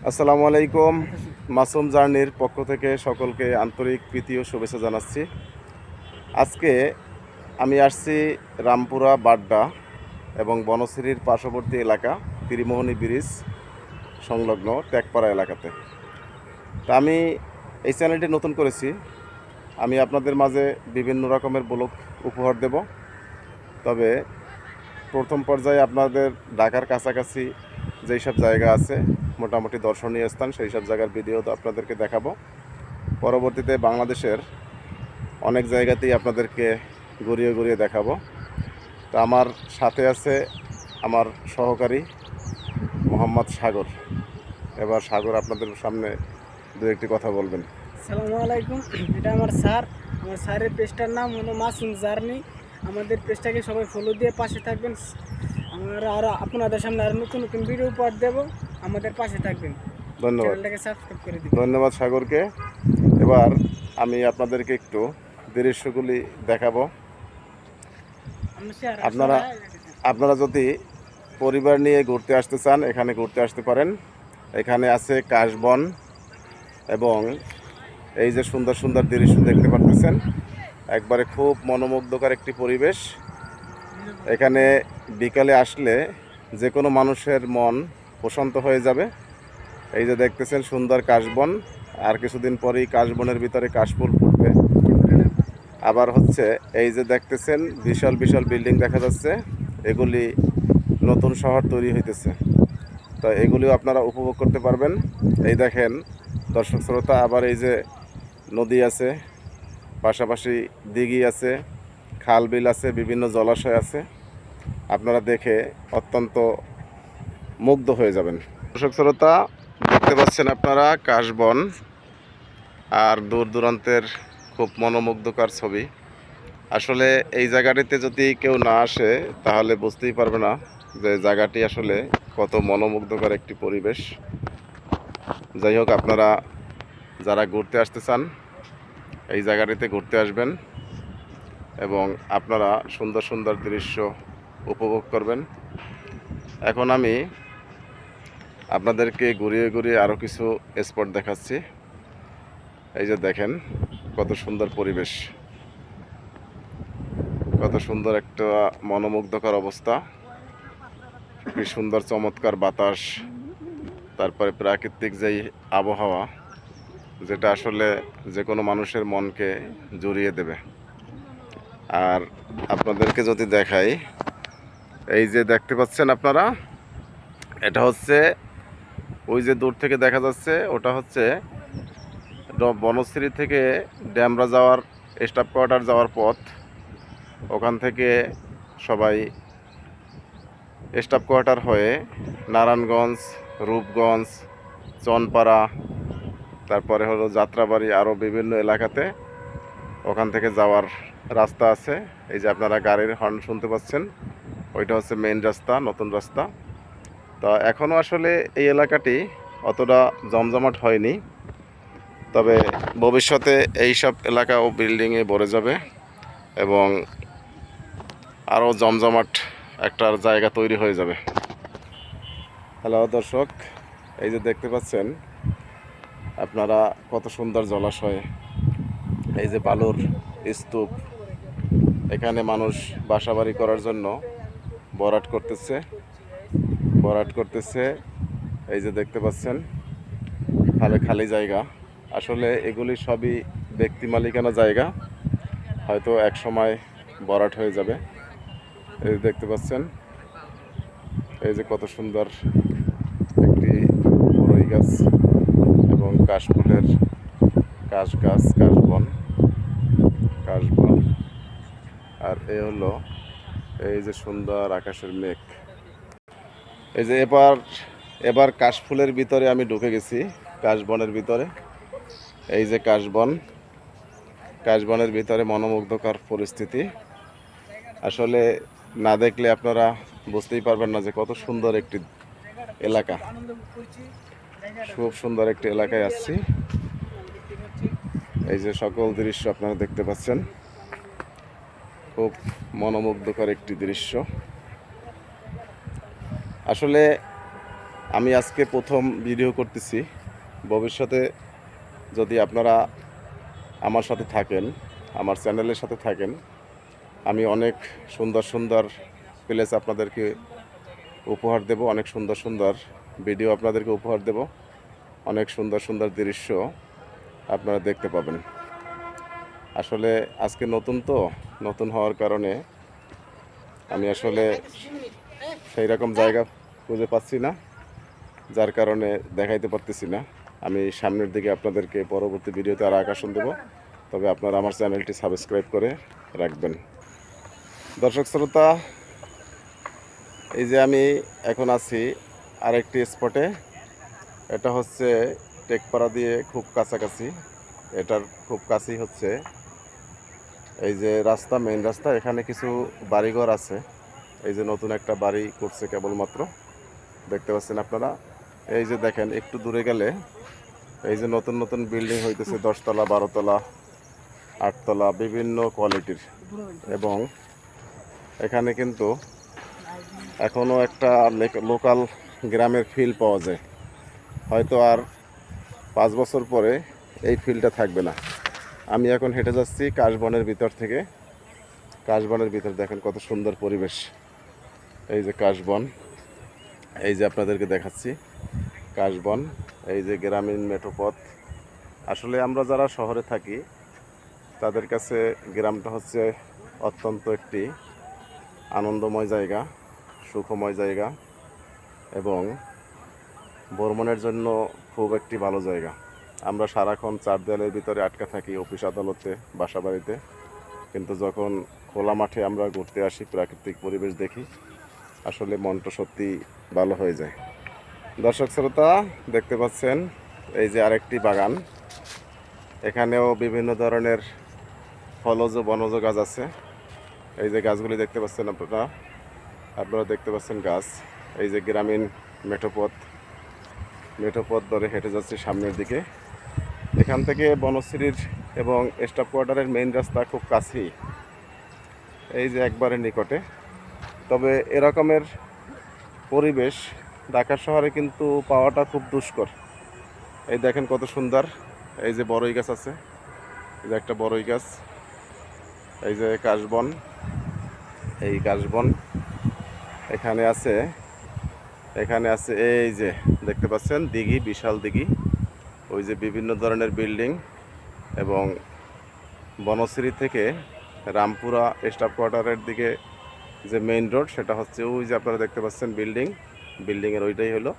আসসালামু আলাইকুম। মাসুম জার্নির পক্ষ থেকে সকলকে আন্তরিক প্রীতি ও শুভেচ্ছা জানাচ্ছি। আজকে আমি আসছি রামপুরা বাড্ডা এবং বনশ্রীর পার্শ্ববর্তী এলাকা ত্রিমোহনী ব্রিজ সংলগ্ন টেকপাড়া এলাকাতে। তা আমি এই চ্যানেলটি নতুন করেছি। আমি আপনাদের মাঝে বিভিন্ন রকমের ব্লগ উপহার দেব। তবে প্রথম পর্যায়ে আপনাদের ঢাকার কাছাকাছি যেই সব জায়গা আছে মোটামুটি দর্শনীয় স্থান, সেই সব জায়গার ভিডিও তো আপনাদেরকে দেখাবো। পরবর্তীতে বাংলাদেশের অনেক জায়গাতেই আপনাদেরকে ঘুরিয়ে ঘুরিয়ে দেখাবো। তো আমার সাথে আছে আমার সহকারী মোহাম্মদ সাগর। এবার সাগর আপনাদের সামনে দু একটি কথা বলবেন। আসসালামু আলাইকুম। এটা আমার স্যার। আমার স্যারের পেজটার নাম হলো মাসুম জার্নি। আমাদের পেজটাকে সবাই ফলো দিয়ে পাশে থাকবেন। আমরা আরও আপনাদের সামনে আরও নতুন নতুন ভিডিও উপহার দেবো। আমাদের পাশে থাকবেন, ধন্যবাদ। চ্যানেলটাকে সাবস্ক্রাইব করে দিবেন। ধন্যবাদ সাগরকে। এবার আমি আপনাদেরকে একটু দৃশ্যগুলি দেখাবো। আপনারা আপনারা যদি পরিবার নিয়ে ঘুরতে আসতে চান এখানে ঘুরতে আসতে পারেন। এখানে আছে কাশবন এবং এই যে সুন্দর সুন্দর দৃশ্য দেখতে পারতেছেন, একবারে খুব মনোমুগ্ধকর একটি পরিবেশ। এখানে বিকালে আসলে যে কোনো মানুষের মন প্রশান্ত হয়ে যাবে। এই যে দেখতেছেন সুন্দর কাশবন, আর কিছুদিন পরেই কাশবনের ভিতরে কাশফুল ফুটবে। আবার হচ্ছে এই যে দেখতেছেন বিশাল বিশাল বিল্ডিং দেখা যাচ্ছে, এগুলি নতুন শহর তৈরি হইতেছে। তো এগুলিও আপনারা উপভোগ করতে পারবেন। এই দেখেন দর্শক শ্রোতা, আবার এই যে নদী আছে, পাশাপাশি দিঘি আছে, খাল বিল আছে, বিভিন্ন জলাশয় আছে। আপনারা দেখে অত্যন্ত মুগ্ধ হয়ে যাবেন। দর্শক শ্রোতা, দেখতে পাচ্ছেন আপনারা কাশবন আর দূর দূরান্তের খুব মনোমুগ্ধকর ছবি। আসলে এই জায়গাটিতে যদি কেউ না আসে তাহলে বুঝতেই পারবে না যে জায়গাটি আসলে কত মনোমুগ্ধকর একটি পরিবেশ। যাই হোক, আপনারা যারা ঘুরতে আসতে চান এই জায়গাটিতে ঘুরতে আসবেন এবং আপনারা সুন্দর সুন্দর দৃশ্য উপভোগ করবেন। এখন আমি আপনাদেরকে ঘুরিয়ে ঘুরিয়ে আরও কিছু স্পট দেখাচ্ছি। এই যে দেখেন কত সুন্দর পরিবেশ, কত সুন্দর একটা মনোমুগ্ধকর অবস্থা, কি সুন্দর চমৎকার বাতাস, তারপরে প্রাকৃতিক যেই আবহাওয়া, যেটা আসলে যে কোনো মানুষের মনকে জুড়িয়ে দেবে। আর আপনাদেরকে যদি দেখাই, এই যে দেখতে পাচ্ছেন আপনারা, এটা হচ্ছে ওই যে দূর থেকে দেখা যাচ্ছে ওটা হচ্ছে বনশ্রী থেকে ড্যামরা যাওয়ার স্টাফ কোয়ার্টার যাওয়ার পথ। ওখান থেকে সবাই স্টাফ কোয়ার্টার হয়ে নারায়ণগঞ্জ, রূপগঞ্জ, চনপাড়া, তারপরে হলো যাত্রাবাড়ি, আরও বিভিন্ন এলাকাতে ওখান থেকে যাওয়ার রাস্তা আছে। এই যে আপনারা গাড়ির হর্ন শুনতে পাচ্ছেন, ওইটা হচ্ছে মেইন রাস্তা, নতুন রাস্তা। তো এখনও আসলে এই এলাকাটি অতটা জমজমাট হয়নি, তবে ভবিষ্যতে এই সব এলাকা ও বিল্ডিংয়ে ভরে যাবে এবং আরও জমজমাট একটা জায়গা তৈরি হয়ে যাবে। হ্যালো দর্শক, এই যে দেখতে পাচ্ছেন আপনারা কত সুন্দর জলাশয়, এই যে বালুর স্তূপ, এখানে মানুষ বাসাবাড়ি করার জন্য ভরাট করতেছে। এই যে দেখতে পাচ্ছেন খালি জায়গা। আসলে এগুলি সবই ব্যক্তি মালিকানা জায়গা, হয়তো এক সময় ভরাট হয়ে যাবে। এই যে দেখতে পাচ্ছেন, এই যে কত সুন্দর একটি বড়ই গাছ এবং কাশফুলের কাশবন, আর হলো এই যে সুন্দর আকাশের মেঘ। এই যে এবার কাশফুলের ভিতরে আমি ঢুকে গেছি, কাশবনের ভিতরে। এই যে কাশবনের ভিতরে মনোমুগ্ধকর পরিস্থিতি। আসলে না দেখলে আপনারা বুঝতেই পারবেন না যে কত সুন্দর একটি এলাকা। খুব সুন্দর একটি এলাকায় আসছি। এই যে সকল দৃশ্য আপনারা দেখতে পাচ্ছেন, খুব মনোমুগ্ধকর একটি দৃশ্য। আসলে আমি আজকে প্রথম ভিডিও করতেছি। ভবিষ্যতে যদি আপনারা আমার সাথে থাকেন, আমার চ্যানেলের সাথে থাকেন, আমি অনেক সুন্দর সুন্দর প্লেস আপনাদেরকে উপহার দেব, অনেক সুন্দর সুন্দর ভিডিও আপনাদেরকে উপহার দেব, অনেক সুন্দর সুন্দর দৃশ্য আপনারা দেখতে পাবেন। আসলে আজকে নতুন হওয়ার কারণে আমি আসলে সেই রকম জায়গা খুঁজে পাচ্ছি না, যার কারণে দেখাইতে পারতেছি না। আমি সামনের দিকে আপনাদেরকে পরবর্তী ভিডিওতে আরও আকর্ষণ দেব, তবে আপনারা আমার চ্যানেলটি সাবস্ক্রাইব করে রাখবেন। দর্শক শ্রোতা, এই যে আমি এখন আছি আরেকটি স্পটে। এটা হচ্ছে টেকপাড়া দিয়ে খুব কাছাকাছি, এটার খুব কাছেই হচ্ছে এই যে রাস্তা, মেইন রাস্তা। এখানে কিছু বাড়িঘর আছে। এই যে নতুন একটা বাড়ি করছে কেবলমাত্র, দেখতে পাচ্ছেন আপনারা। এই যে দেখেন একটু দূরে গেলে এই যে নতুন নতুন বিল্ডিং হইতেছে, 10 তলা, 12 তলা, 8 তলা, বিভিন্ন কোয়ালিটির। এবং এখানে কিন্তু এখনও একটা লোকাল গ্রামের ফিল পাওয়া যায়। হয়তো আর 5 বছর পরে এই ফিলটা থাকবে না। আমি এখন হেঁটে যাচ্ছি কাশবনের ভিতর থেকে। কাশবনের ভিতর দেখেন কত সুন্দর পরিবেশ। এই যে কাশবন, এই যে আপনাদেরকে দেখাচ্ছি কাশবন, এই যে গ্রামীণ মেঠোপথ। আসলে আমরা যারা শহরে থাকি তাদের কাছে গ্রামটা হচ্ছে অত্যন্ত একটি আনন্দময় জায়গা, সুখময় জায়গা এবং ভ্রমণের জন্য খুব একটি ভালো জায়গা। আমরা সারাক্ষণ 4 দেয়ালের ভিতরে আটকা থাকি, অফিস আদালতে, বাসা বাড়িতে, কিন্তু যখন খোলা মাঠে আমরা ঘুরতে আসি, প্রাকৃতিক পরিবেশ দেখি, আসলে মনটা সত্যি ভালো হয়ে যায়। দর্শক শ্রোতা, দেখতে পাচ্ছেন এই যে আরেকটি বাগান। এখানেও বিভিন্ন ধরনের ফলজ বনজ গাছ আছে। এই যে গাছগুলি দেখতে পাচ্ছেন আপনারা দেখতে পাচ্ছেন গাছ। এই যে গ্রামীণ মেঠোপথ ধরে হেঁটে যাচ্ছি সামনের দিকে। এখান থেকে বনশ্রীর এবং স্টাফ কোয়ার্টারের মেইন রাস্তা খুব কাছেই, এই যে একবারে নিকটে। তবে এরকমের পরিবেশ ঢাকা শহরে কিন্তু পাওয়াটা খুব দুষ্কর। এই দেখেন কত সুন্দর, এই যে বড়ই গাছ আছে, এই যে একটা বড়ই গাছ, এই যে কাশবন, এই কাশবন এখানে আছে এই যে দেখতে পাচ্ছেন দিঘি, বিশাল দিঘি, ওই যে বিভিন্ন ধরনের বিল্ডিং। এবং বনশ্রী থেকে রামপুরা স্টাফ কোয়ার্টারের দিকে যে মেইন রোড, সেটা হচ্ছে ওই যে আপনারা দেখতে পাচ্ছেন বিল্ডিংয়ের ওইটাই হলো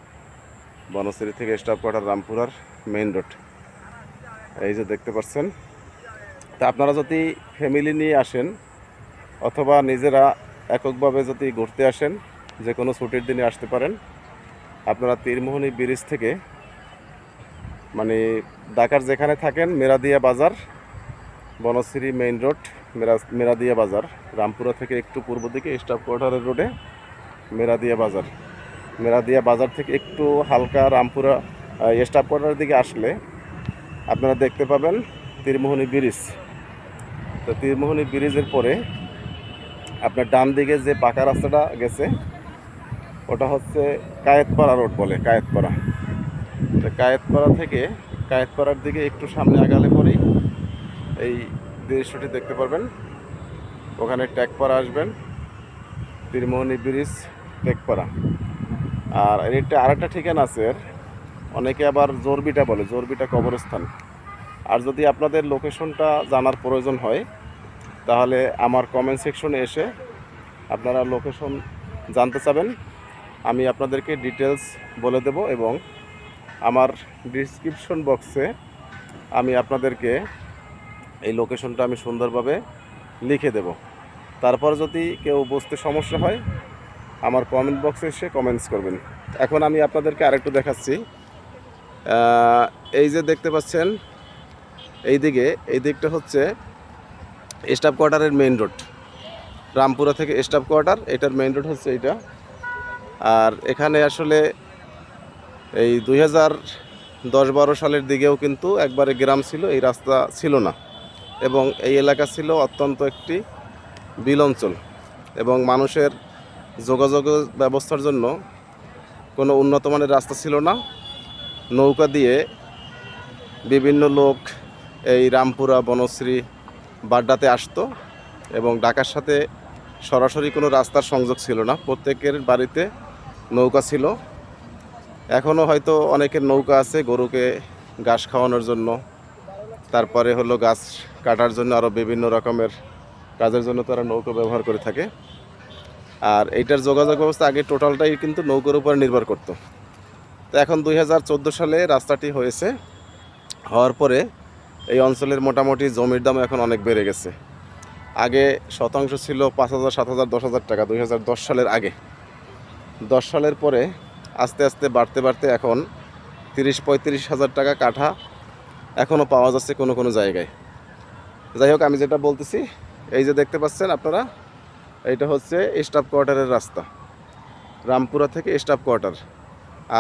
বনশ্রী থেকে স্টাফ কোয়ার্টার রামপুরার মেইন রোড। এই যে দেখতে পাচ্ছেন। তা আপনারা যদি ফ্যামিলি নিয়ে আসেন অথবা নিজেরা এককভাবে যদি ঘুরতে আসেন, যে কোনো ছুটির দিনে আসতে পারেন। আপনারা তীরমোহনী ব্রিজ থেকে, মানে ঢাকার যেখানে থাকেন, মেরাদিয়া বাজার, বনশ্রী মেইন রোড, মেরাদিয়া বাজার, রামপুরা থেকে একটু পূর্ব দিকে স্টাফ কোয়ার্টারের রোডে মেরাদিয়া বাজার থেকে একটু হালকা রামপুরা স্টাফ কোয়ার্টারের দিকে আসলে আপনারা দেখতে পাবেন তীরমোহনী ব্রিজ। তো তীরমোহনী ব্রিজের পরে আপনার ডান দিকে যে পাকা রাস্তাটা গেছে ওটা হচ্ছে কায়েতপাড়া রোড বলে, কায়েতপাড়া। তো কায়েতপাড়ার দিকে একটু সামনে আগালে পরেই এই দৃশ্যটি দেখতে পারবেন। ওখানে টেকপাড়া আসবেন, তীরমোহনী ব্রিজ, টেকপাড়া। আর এটা আরেকটা ঠিকানা আছে, অনেকে আবার জোরবিটা বলে, জোরবিটা কবরস্থান। আর যদি আপনাদের লোকেশনটা জানার প্রয়োজন হয় তাহলে আমার কমেন্ট সেকশনে এসে আপনারা লোকেশন জানতে চাবেন, আমি আপনাদেরকে ডিটেলস বলে দেব এবং আমার ডিসক্রিপশন বক্সে আমি আপনাদেরকে এই লোকেশনটা আমি সুন্দরভাবে লিখে দেব। তারপর যদি কেউ বুঝতে সমস্যা হয় আমার কমেন্ট বক্সে এসে কমেন্টস করবেন। এখন আমি আপনাদেরকে আরেকটু দেখাচ্ছি। এই যে দেখতে পাচ্ছেন এই দিকটা হচ্ছে স্টাফ কোয়ার্টারের মেইন রোড, রামপুরা থেকে স্টাফ কোয়ার্টার, এটার মেইন রোড হচ্ছে এইটা। আর এখানে আসলে এই 2010-12 সালের দিকেও কিন্তু একবারে গ্রাম ছিল, এই রাস্তা ছিল না এবং এই এলাকা ছিল অত্যন্ত একটি বিল অঞ্চল এবং মানুষের যোগাযোগ ব্যবস্থার জন্য কোনো উন্নত মানের রাস্তা ছিল না। নৌকা দিয়ে বিভিন্ন লোক এই রামপুরা, বনশ্রী, বাড্ডাতে আসতো এবং ঢাকার সাথে সরাসরি কোনো রাস্তার সংযোগ ছিল না। প্রত্যেকের বাড়িতে নৌকা ছিল। এখনও হয়তো অনেকের নৌকা আছে গরুকে ঘাস খাওয়ানোর জন্য, তারপরে হলো গাছ কাটার জন্য, আরও বিভিন্ন রকমের কাজের জন্য তারা নৌকা ব্যবহার করে থাকে। আর এইটার যোগাযোগ ব্যবস্থা আগে টোটালটাই কিন্তু নৌকার উপর নির্ভর করত। তো এখন 2014 সালে রাস্তাটি হয়েছে। হওয়ার পরে এই অঞ্চলের মোটামুটি জমির দাম এখন অনেক বেড়ে গেছে। আগে শতাংশ ছিল 5,000, 7,000, 10,000 টাকা 2010 সালের আগে। 10 সালের পরে আস্তে আস্তে বাড়তে বাড়তে এখন 30-35 হাজার টাকা কাঠা এখনও পাওয়া যাচ্ছে কোনো কোনো জায়গায়। যাই হোক, আমি যেটা বলতেছি, এই যে দেখতে পাচ্ছেন আপনারা, এইটা হচ্ছে স্টাফ কোয়ার্টারের রাস্তা, রামপুরা থেকে স্টাফ কোয়ার্টার।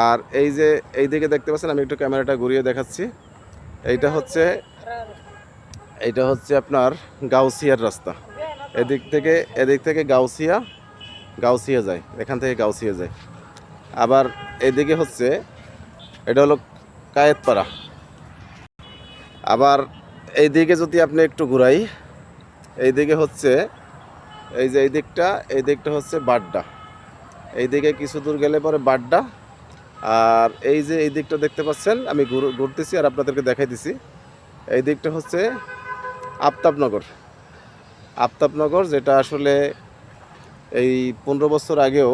আর এই যে এই দিকে দেখতে পাচ্ছেন, আমি একটু ক্যামেরাটা ঘুরিয়ে দেখাচ্ছি, এইটা হচ্ছে আপনার গাউসিয়ার রাস্তা। এদিক থেকে গাউসিয়া যায়, এখান থেকে গাউসিয়া যায়। আবার এদিকে হচ্ছে, এটা হলো কায়েতপাড়া। আবার এইদিকে যদি আপনি একটু ঘুরাই, এইদিকে হচ্ছে এই যে এই দিকটা হচ্ছে বাড্ডা। এইদিকে কিছু দূর গেলে পরে বাড্ডা। আর এই যে এই দিকটা দেখতে পাচ্ছেন, আমি ঘুরতেছি আর আপনাদেরকে দেখাই দিছি, এই দিকটা হচ্ছে আফতাবনগর, যেটা আসলে এই 15 বছর আগেও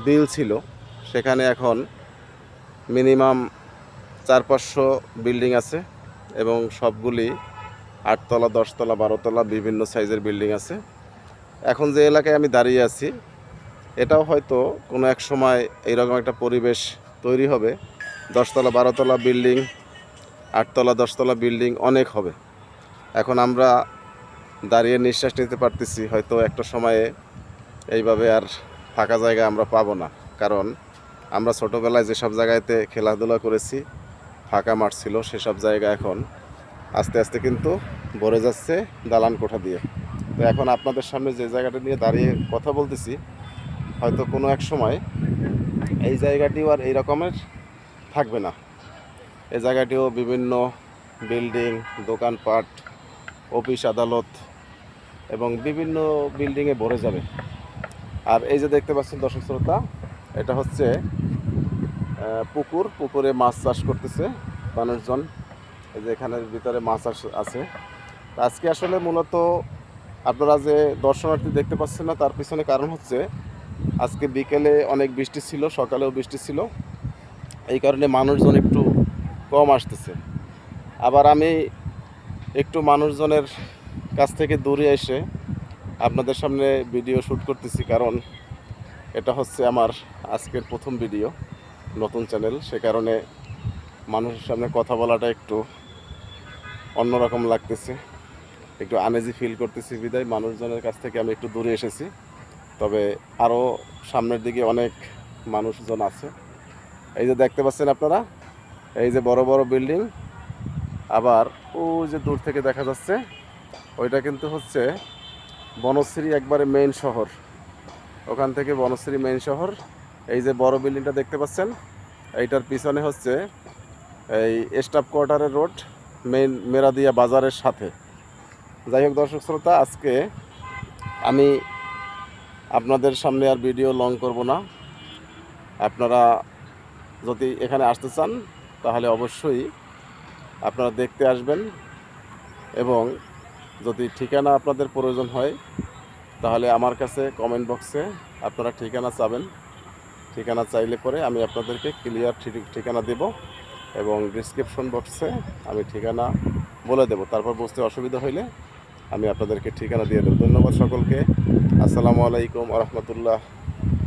বিল ছিল। সেখানে এখন মিনিমাম 400-500 বিল্ডিং আছে এবং সবগুলি 8 তলা, 10 তলা, 12 তলা বিভিন্ন সাইজের বিল্ডিং আছে। এখন যে এলাকায় আমি দাঁড়িয়ে আছি, এটাও হয়তো কোনো এক সময় এইরকম একটা পরিবেশ তৈরি হবে। 10 তলা, 12 তলা বিল্ডিং, 8 তলা, 10 তলা বিল্ডিং অনেক হবে। এখন আমরা দাঁড়িয়ে নিঃশ্বাস নিতে পারতেছি, হয়তো একটা সময়ে এইভাবে আর ফাঁকা জায়গা আমরা পাবো না। কারণ আমরা ছোটোবেলায় যেসব জায়গাতে খেলাধুলা করেছি, ফাঁকা মাঠ ছিল, সেসব জায়গা এখন আস্তে আস্তে কিন্তু ভরে যাচ্ছে দালান কোঠা দিয়ে। তো এখন আপনাদের সামনে যে জায়গাটা নিয়ে দাঁড়িয়ে কথা বলতেছি, হয়তো কোনো এক সময় এই জায়গাটিও আর এই রকমের থাকবে না। এই জায়গাটিও বিভিন্ন বিল্ডিং, দোকানপাট, অফিস আদালত এবং বিভিন্ন বিল্ডিংয়ে ভরে যাবে। আর এই যে দেখতে পাচ্ছেন দর্শক শ্রোতা, এটা হচ্ছে পুকুরে মাছ চাষ করতেছে মানুষজন। এই যে এখানের ভিতরে মাছ আছে। আজকে আসলে মূলত আপনারা যে দর্শনার্থী দেখতে পাচ্ছেন না, তার পিছনে কারণ হচ্ছে আজকে বিকেলে অনেক বৃষ্টি ছিল, সকালেও বৃষ্টি ছিল, এই কারণে মানুষজন একটু কম আসতেছে। আবার আমি একটু মানুষজনের কাছ থেকে দূরে এসে আপনাদের সামনে ভিডিও শ্যুট করতেছি, কারণ এটা হচ্ছে আমার আজকের প্রথম ভিডিও, নতুন চ্যানেল। সে কারণে মানুষের সামনে কথা বলাটা একটু অন্যরকম লাগতেছে, একটু আনইজি ফিল করতেছি, বিদায় মানুষজনের কাছ থেকে আমি একটু দূরে এসেছি। তবে আরও সামনের দিকে অনেক মানুষজন আছে। এই যে দেখতে পাচ্ছেন আপনারা, এই যে বড় বড় বিল্ডিং। আবার ওই যে দূর থেকে দেখা যাচ্ছে, ওইটা কিন্তু হচ্ছে বনশ্রী একবারে মেইন শহর। ওখান থেকে বনশ্রী মেইন শহর। এই যে বড় বিল্ডিংটা দেখতে পাচ্ছেন, এইটার পিছনে হচ্ছে এই স্টাফ কোয়ার্টারের রোড, মেইন মেরাদিয়া বাজারের সাথে। যাই হোক দর্শক শ্রোতা, আজকে আমি আপনাদের সামনে আর ভিডিও লং করব না। আপনারা যদি এখানে আসতে চান, তাহলে অবশ্যই আপনারা দেখতে আসবেন। এবং যদি ঠিকানা আপনাদের প্রয়োজন হয়, তাহলে আমার কাছে কমেন্ট বক্সে আপনারা ঠিকানা চাবেন। ঠিকানা চাইলে পরে আমি আপনাদেরকে ক্লিয়ার ঠিকানা দেব এবং ডিসক্রিপশন বক্সে আমি ঠিকানা বলে দেব। তারপর বুঝতে অসুবিধা হইলে আমি আপনাদেরকে ঠিকানা দিয়ে দেব। ধন্যবাদ সকলকে। আসসালামু আলাইকুম ওয়া রাহমাতুল্লাহ।